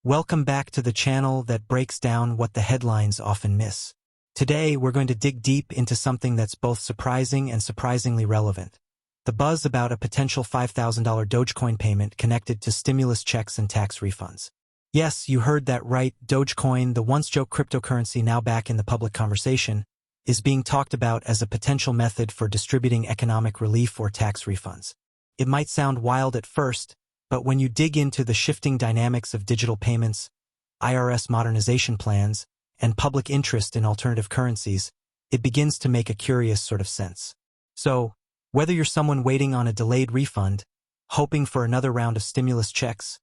Welcome back to the channel that breaks down what the headlines often miss. Today, we're going to dig deep into something that's both surprising and surprisingly relevant. The buzz about a potential $5,000 Dogecoin payment connected to stimulus checks and tax refunds. Yes, you heard that right. Dogecoin, the once-joke cryptocurrency now back in the public conversation, is being talked about as a potential method for distributing economic relief or tax refunds. It might sound wild at first, but when you dig into the shifting dynamics of digital payments, IRS modernization plans, and public interest in alternative currencies, it begins to make a curious sort of sense. So, whether you're someone waiting on a delayed refund, hoping for another round of stimulus checks,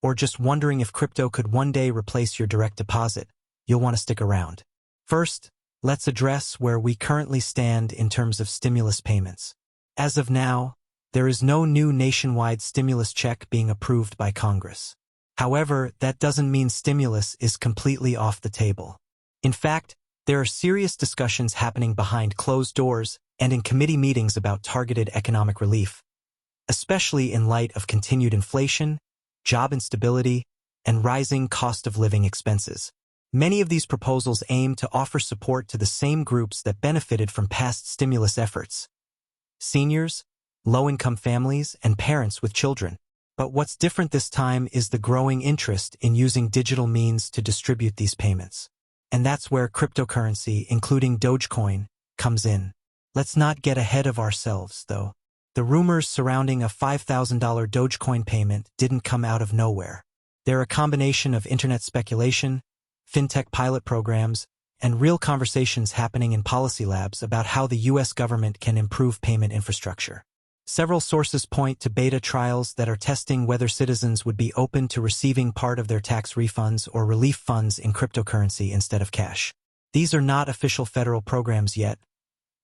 or just wondering if crypto could one day replace your direct deposit, you'll want to stick around. First, let's address where we currently stand in terms of stimulus payments. As of now, there is no new nationwide stimulus check being approved by Congress. However, that doesn't mean stimulus is completely off the table. In fact, there are serious discussions happening behind closed doors and in committee meetings about targeted economic relief, especially in light of continued inflation, job instability, and rising cost of living expenses. Many of these proposals aim to offer support to the same groups that benefited from past stimulus efforts: seniors, low-income families, and parents with children. But what's different this time is the growing interest in using digital means to distribute these payments. And that's where cryptocurrency, including Dogecoin, comes in. Let's not get ahead of ourselves, though. The rumors surrounding a $5,000 Dogecoin payment didn't come out of nowhere. They're a combination of internet speculation, fintech pilot programs, and real conversations happening in policy labs about how the U.S. government can improve payment infrastructure. Several sources point to beta trials that are testing whether citizens would be open to receiving part of their tax refunds or relief funds in cryptocurrency instead of cash. These are not official federal programs yet,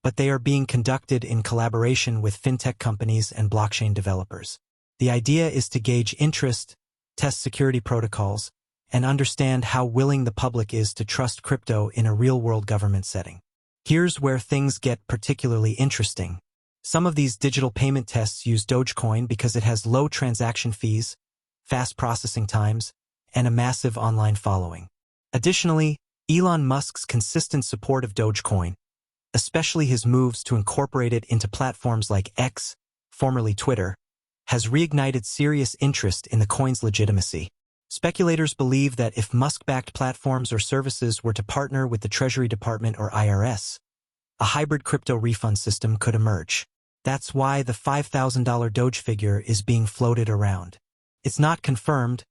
but they are being conducted in collaboration with fintech companies and blockchain developers. The idea is to gauge interest, test security protocols, and understand how willing the public is to trust crypto in a real-world government setting. Here's where things get particularly interesting. Some of these digital payment tests use Dogecoin because it has low transaction fees, fast processing times, and a massive online following. Additionally, Elon Musk's consistent support of Dogecoin, especially his moves to incorporate it into platforms like X, formerly Twitter, has reignited serious interest in the coin's legitimacy. Speculators believe that if Musk-backed platforms or services were to partner with the Treasury Department or IRS, a hybrid crypto refund system could emerge. That's why the $5,000 Doge figure is being floated around. It's not confirmed,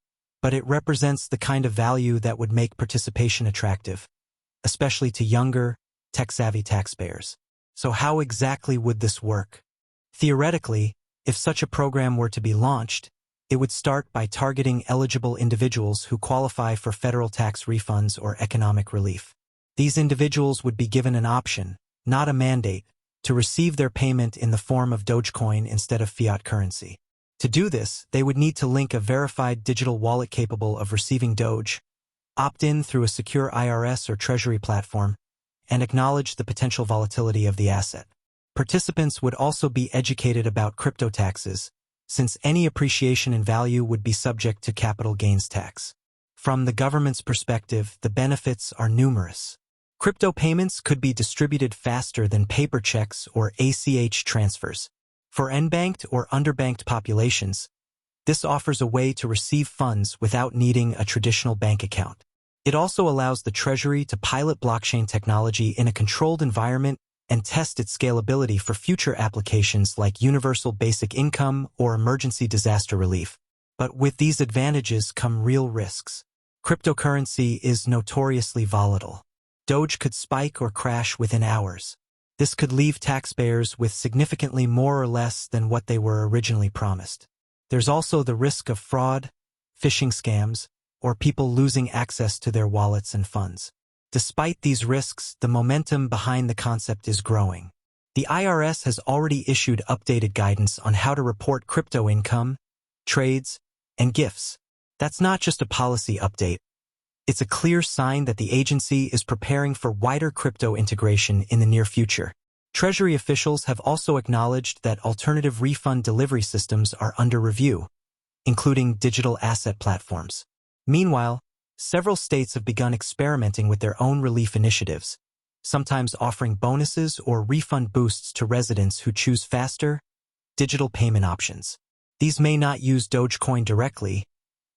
but it represents the kind of value that would make participation attractive, especially to younger, tech-savvy taxpayers. So how exactly would this work? Theoretically, if such a program were to be launched, it would start by targeting eligible individuals who qualify for federal tax refunds or economic relief. These individuals would be given an option, not a mandate, to receive their payment in the form of Dogecoin instead of fiat currency. To do this, they would need to link a verified digital wallet capable of receiving Doge, opt in through a secure IRS or Treasury platform, and acknowledge the potential volatility of the asset. Participants would also be educated about crypto taxes, since any appreciation in value would be subject to capital gains tax. From the government's perspective, the benefits are numerous. Crypto payments could be distributed faster than paper checks or ACH transfers. For unbanked or underbanked populations, this offers a way to receive funds without needing a traditional bank account. It also allows the Treasury to pilot blockchain technology in a controlled environment and test its scalability for future applications like universal basic income or emergency disaster relief. But with these advantages come real risks. Cryptocurrency is notoriously volatile. Doge could spike or crash within hours. This could leave taxpayers with significantly more or less than what they were originally promised. There's also the risk of fraud, phishing scams, or people losing access to their wallets and funds. Despite these risks, the momentum behind the concept is growing. The IRS has already issued updated guidance on how to report crypto income, trades, and gifts. That's not just a policy update. It's a clear sign that the agency is preparing for wider crypto integration in the near future. Treasury officials have also acknowledged that alternative refund delivery systems are under review, including digital asset platforms. Meanwhile, several states have begun experimenting with their own relief initiatives, sometimes offering bonuses or refund boosts to residents who choose faster, digital payment options. These may not use Dogecoin directly,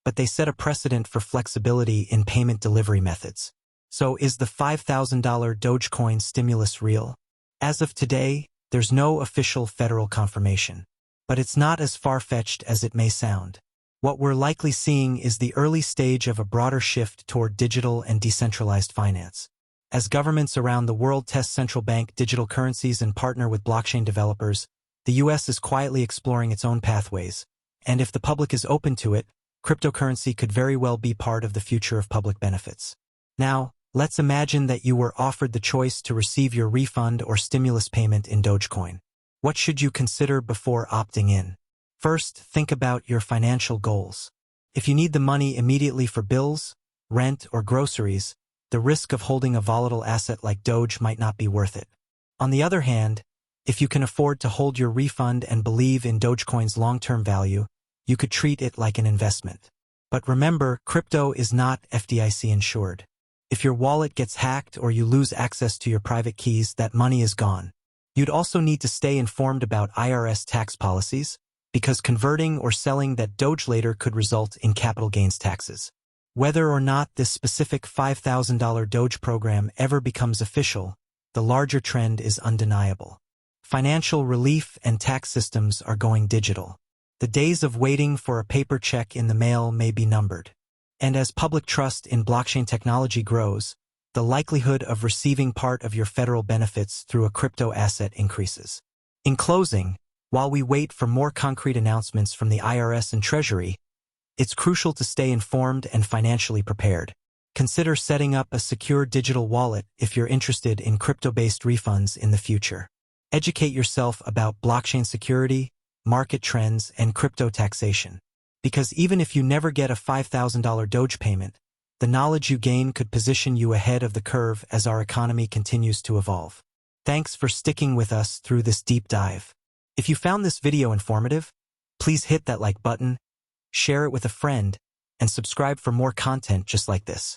but they set a precedent for flexibility in payment delivery methods. So is the $5,000 Dogecoin stimulus real? As of today, there's no official federal confirmation. But it's not as far-fetched as it may sound. What we're likely seeing is the early stage of a broader shift toward digital and decentralized finance. As governments around the world test central bank digital currencies and partner with blockchain developers, the U.S. is quietly exploring its own pathways. And if the public is open to it, cryptocurrency could very well be part of the future of public benefits. Now, let's imagine that you were offered the choice to receive your refund or stimulus payment in Dogecoin. What should you consider before opting in? First, think about your financial goals. If you need the money immediately for bills, rent, or groceries, the risk of holding a volatile asset like Doge might not be worth it. On the other hand, if you can afford to hold your refund and believe in Dogecoin's long-term value, you could treat it like an investment. But remember, crypto is not FDIC insured. If your wallet gets hacked or you lose access to your private keys, that money is gone. You'd also need to stay informed about IRS tax policies, because converting or selling that Doge later could result in capital gains taxes. Whether or not this specific $5,000 Doge program ever becomes official, the larger trend is undeniable. Financial relief and tax systems are going digital. The days of waiting for a paper check in the mail may be numbered. And as public trust in blockchain technology grows, the likelihood of receiving part of your federal benefits through a crypto asset increases. In closing, while we wait for more concrete announcements from the IRS and Treasury, it's crucial to stay informed and financially prepared. Consider setting up a secure digital wallet if you're interested in crypto-based refunds in the future. Educate yourself about blockchain security, market trends, and crypto taxation. Because even if you never get a $5,000 Doge payment, the knowledge you gain could position you ahead of the curve as our economy continues to evolve. Thanks for sticking with us through this deep dive. If you found this video informative, please hit that like button, share it with a friend, and subscribe for more content just like this.